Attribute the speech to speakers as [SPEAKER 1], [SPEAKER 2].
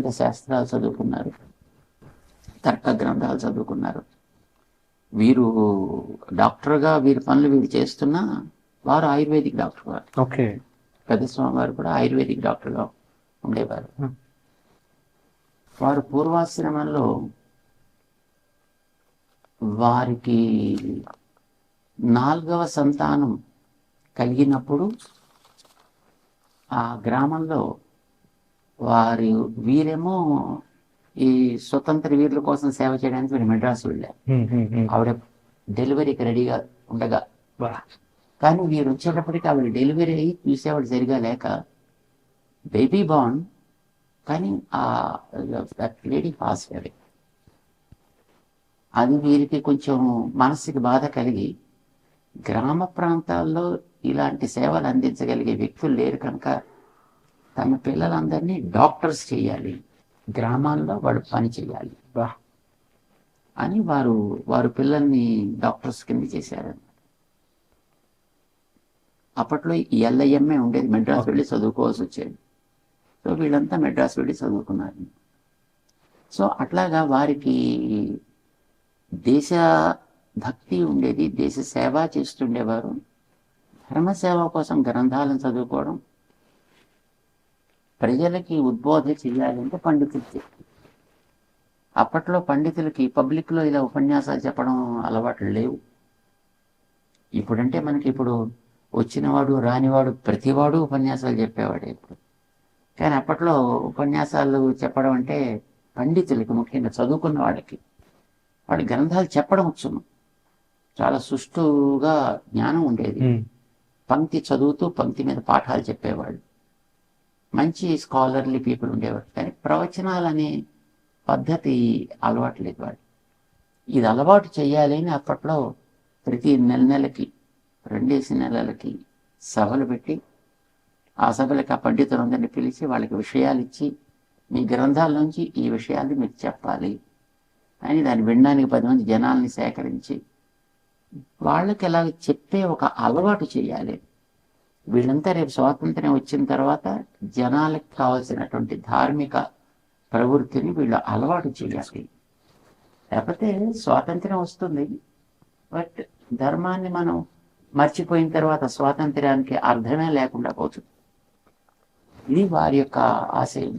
[SPEAKER 1] వేదాంత శాస్త్రాలు చదువుకున్నారు, తర్క గ్రంథాలు చదువుకున్నారు. వీరు డాక్టర్గా వీరి పనులు వీరు చేస్తున్నా వారు ఆయుర్వేదిక్ డాక్టర్ గారు.
[SPEAKER 2] ఓకే.
[SPEAKER 1] పెద్ద స్వామి వారు కూడా ఆయుర్వేదిక్ డాక్టర్గా ఉండేవారు. వారు పూర్వాశ్రమంలో వారికి 4వ సంతానం కలిగినప్పుడు ఆ గ్రామంలో వీరేమో ఈ స్వతంత్ర వీరుల కోసం సేవ చేయడానికి వీరు మెడ్రాస్ వెళ్ళారు. ఆవిడ డెలివరీకి రెడీగా ఉండగా, కానీ వీరు వచ్చేటప్పటికి ఆవిడ డెలివరీ అయ్యి చూసేవాడు సరిగా లేక బేబీ బార్న్, కానీ లేడీ పాస్ అవే. అది వీరికి కొంచెం మనసుకి బాధ కలిగి, గ్రామ ప్రాంతాల్లో ఇలాంటి సేవలు అందించగలిగే వ్యక్తులు లేరు కనుక తమ పిల్లలందరినీ డాక్టర్స్ చేయాలి, గ్రామాల్లో వాడు పని చేయాలి అని వారు పిల్లల్ని డాక్టర్స్ కింద చేశారు. అప్పట్లో ఎల్ఐఎంఏ ఉండేది, మెడ్రాస్ వెళ్ళి చదువుకోవాల్సి వచ్చేది. సో వీళ్ళంతా మెడ్రాస్ వెళ్ళి చదువుకున్నారు. సో అట్లాగా వారికి దేశ భక్తి ఉండేది, దేశ సేవ చేస్తుండేవారు. ధర్మసేవ కోసం గ్రంథాలను చదువుకోవడం, ప్రజలకి ఉద్బోధ చేయాలంటే పండితులకి. అప్పట్లో పండితులకి పబ్లిక్లో ఇలా ఉపన్యాసాలు చెప్పడం అలవాట్లు లేవు. ఇప్పుడంటే మనకి ఇప్పుడు వచ్చినవాడు రానివాడు ప్రతివాడు ఉపన్యాసాలు చెప్పేవాడే ఇప్పుడు. కానీ అప్పట్లో ఉపన్యాసాలు చెప్పడం అంటే పండితులకి, ముఖ్యంగా చదువుకున్న వాళ్ళకి, వాడి గ్రంథాలు చెప్పడం వచ్చును. చాలా సుష్టుగా జ్ఞానం ఉండేది. పంక్తి చదువుతూ పంక్తి మీద పాఠాలు చెప్పేవాళ్ళు. మంచి స్కాలర్లీ పీపుల్ ఉండేవారు. కానీ ప్రవచనాలు అనే పద్ధతి అలవాట్లేదు వాడు. ఇది అలవాటు చేయాలి అని అప్పట్లో ప్రతి నెలకి 2 నెలలకి సభలు పెట్టి, ఆ సభలకి ఆ పండితులందరినీ పిలిచి వాళ్ళకి విషయాలు ఇచ్చి, మీ గ్రంథాల నుంచి ఈ విషయాన్ని మీరు చెప్పాలి అని దాన్ని వినడానికి 10 మంది జనాల్ని సేకరించి వాళ్ళకి ఎలా చెప్పే ఒక అలవాటు చేయాలి. వీళ్ళంతా రేపు స్వాతంత్ర్యం వచ్చిన తర్వాత జనాలకు కావాల్సినటువంటి ధార్మిక ప్రవృత్తిని వీళ్ళు అలవాటు చేయాలి. లేకపోతే స్వాతంత్ర్యం వస్తుంది, బట్ ధర్మాన్ని మనం మర్చిపోయిన తర్వాత స్వాతంత్ర్యానికి అర్థమే లేకుండా పోతుంది. ఇది వారి యొక్క ఆశయం.